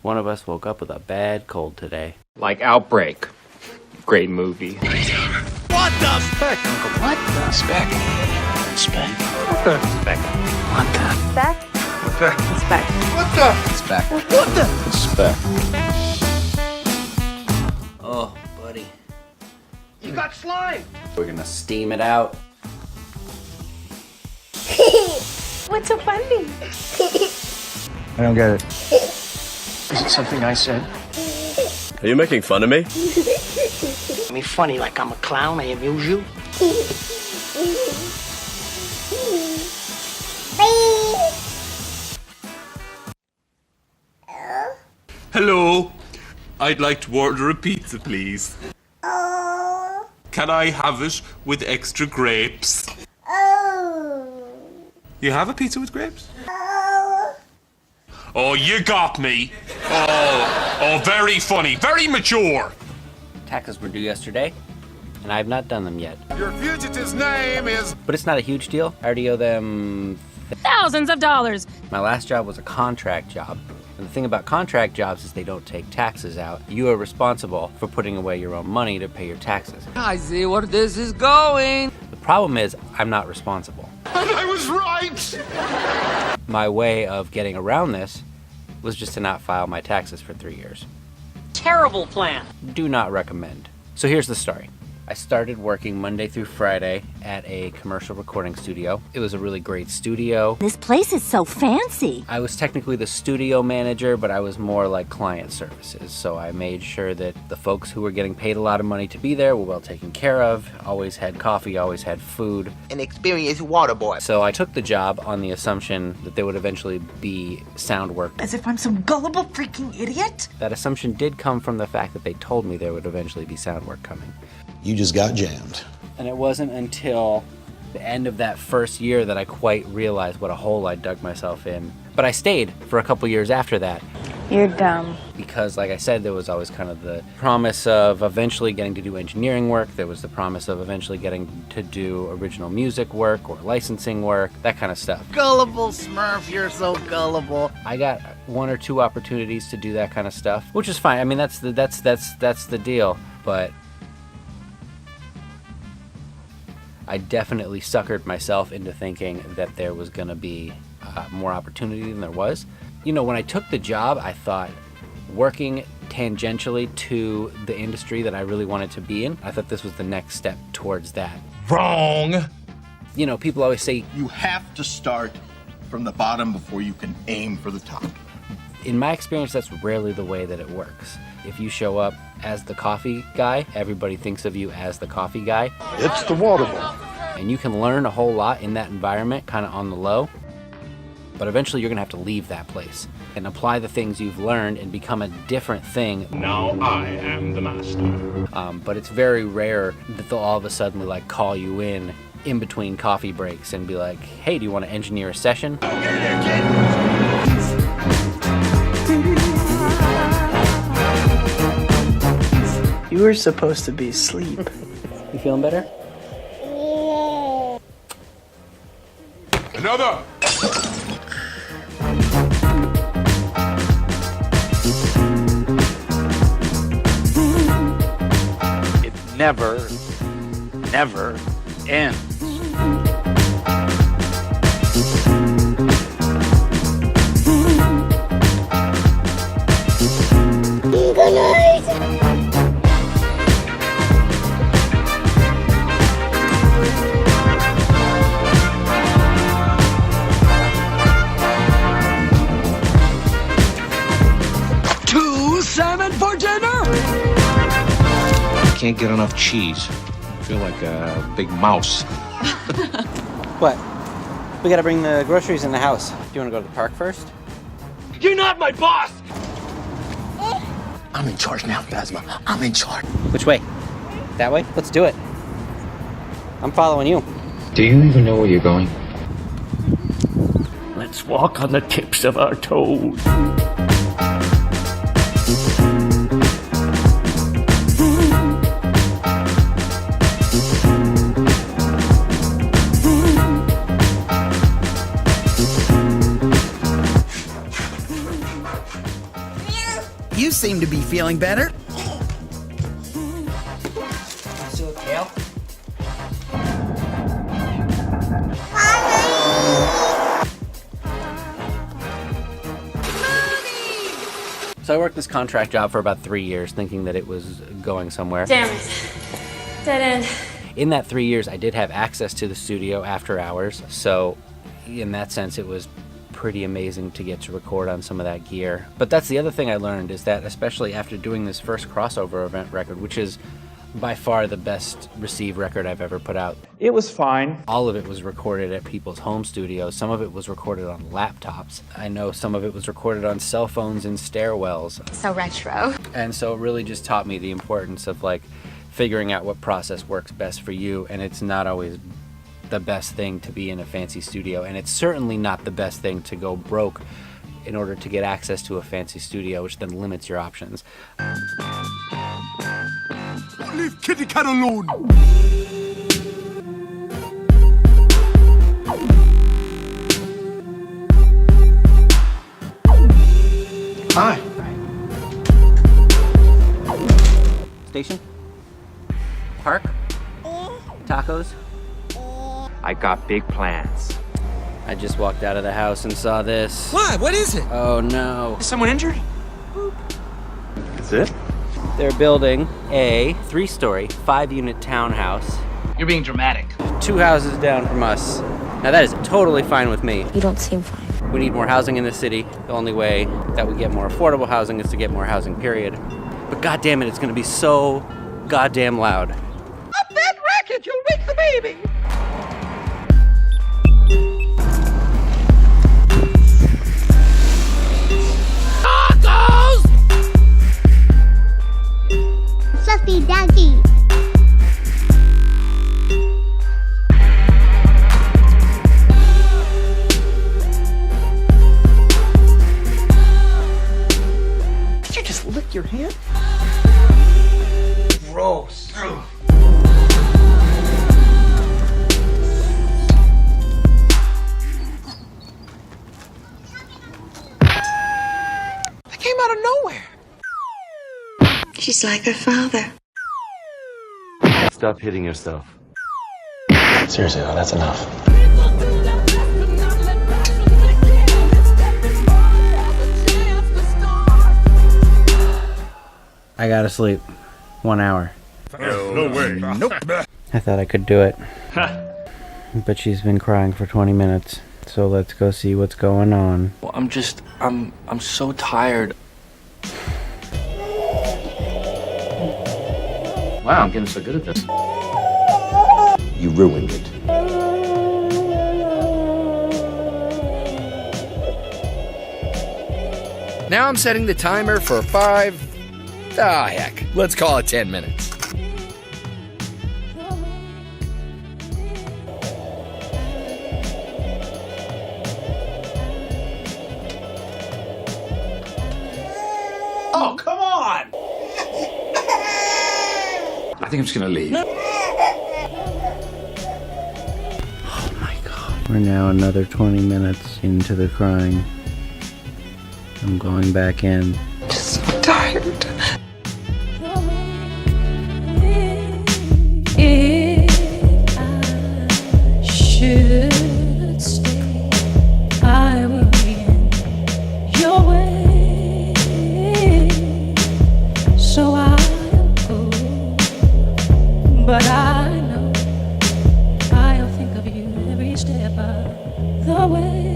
One of us woke up with a bad cold today. Like Outbreak. Great movie. What the SPEK? What the SPEK? SPEK? What the SPEK? What the SPEK? What the SPEK. What the SPEK? What the SPEK? Oh, buddy. You got slime! We're gonna steam it out. What's so funny? I don't get it. Is it something I said? Are you making fun of me? I mean, funny like I'm a clown, I amuse you? Hello. I'd like to order a pizza, please. Can I have it with extra grapes? You have a pizza with grapes? Oh, you got me. Oh, very funny, very mature. Taxes were due yesterday, and I have not done them yet. Your fugitive's name is... But it's not a huge deal. I already owe them thousands of dollars. My last job was a contract job. And the thing about contract jobs is they don't take taxes out. You are responsible for putting away your own money to pay your taxes. I see where this is going. The problem is I'm not responsible. And I was right! My way of getting around this was just to not file my taxes for 3 years. Terrible plan. Do not recommend. So here's the story. I started working Monday through Friday at a commercial recording studio. It was a really great studio. This place is so fancy. I was technically the studio manager, but I was more like client services. So I made sure that the folks who were getting paid a lot of money to be there were well taken care of, always had coffee, always had food. An experienced water boy. So I took the job on the assumption that there would eventually be sound work. As if I'm some gullible freaking idiot. That assumption did come from the fact that they told me there would eventually be sound work coming. You just got jammed. And it wasn't until the end of that first year that I quite realized what a hole I dug myself in. But I stayed for a couple years after that. You're dumb. Because, like I said, there was always kind of the promise of eventually getting to do engineering work. There was the promise of eventually getting to do original music work or licensing work, that kind of stuff. Gullible Smurf, you're so gullible. I got 1 or 2 opportunities to do that kind of stuff, which is fine. I mean, that's the deal. But I definitely suckered myself into thinking that there was going to be more opportunity than there was. You know, when I took the job, I thought working tangentially to the industry that I really wanted to be in, I thought this was the next step towards that. Wrong! You know, people always say, you have to start from the bottom before you can aim for the top. in my experience, that's rarely the way that it works. If you show up as the coffee guy, everybody thinks of you as the coffee guy. It's the water boy. And you can learn a whole lot in that environment, kind of on the low. But eventually you're gonna have to leave that place and apply the things you've learned and become a different thing. Now I am the master. But it's very rare that they'll all of a sudden like call you in between coffee breaks and be like, hey, do you want to engineer a session? You were supposed to be asleep. You feeling better? Another! It never ends. Good night. Salmon for dinner! Can't get enough cheese. I feel like a big mouse. What? We gotta bring the groceries in the house. Do you wanna go to the park first? You're not my boss! I'm in charge now, Phasma. I'm in charge. Which way? That way? Let's do it. I'm following you. Do you even know where you're going? Let's walk on the tips of our toes. You seem to be feeling better. So I worked this contract job for about 3 years, thinking that it was going somewhere. Damn it. Dead end. In that 3 years, I did have access to the studio after hours, so in that sense, it was pretty amazing to get to record on some of that gear. But that's the other thing I learned, is that especially after doing this first crossover event record, which is by far the best received record I've ever put out. It was fine. All of it was recorded at people's home studios. Some of it was recorded on laptops. I know some of it was recorded on cell phones in stairwells. So retro. And so it really just taught me the importance of like figuring out what process works best for you, and it's not always the best thing to be in a fancy studio, and it's certainly not the best thing to go broke in order to get access to a fancy studio, which then limits your options. Leave Kitty Cat alone. Hi. Station? Park? Tacos? I got big plans. I just walked out of the house and saw this. Why? What is it? Oh no. Is someone injured? That's it? They're building a 3-story, 5-unit townhouse. You're being dramatic. 2 houses down from us. Now that is totally fine with me. You don't seem fine. We need more housing in the city. The only way that we get more affordable housing is to get more housing, period. But goddamn it, it's gonna be so goddamn loud. Up that racket, you'll wake the baby. Fluffy doggy. Did you just lick your hand? Gross. That came out of nowhere. She's like her father. Stop hitting yourself. Seriously though, that's enough. I gotta sleep. 1 hour. No way. Nope. I thought I could do it. But she's been crying for 20 minutes. So let's go see what's going on. Well, I'm so tired. Wow, I'm getting so good at this. You ruined it. Now I'm setting the timer for 5. Heck. Let's call it 10 minutes. Oh, come on! I think I'm just gonna leave. Oh my god. We're now another 20 minutes into the crying. I'm going back in. So tired. Should stay, I will be in your way, so I'll go, but I know I'll think of you every step of the way.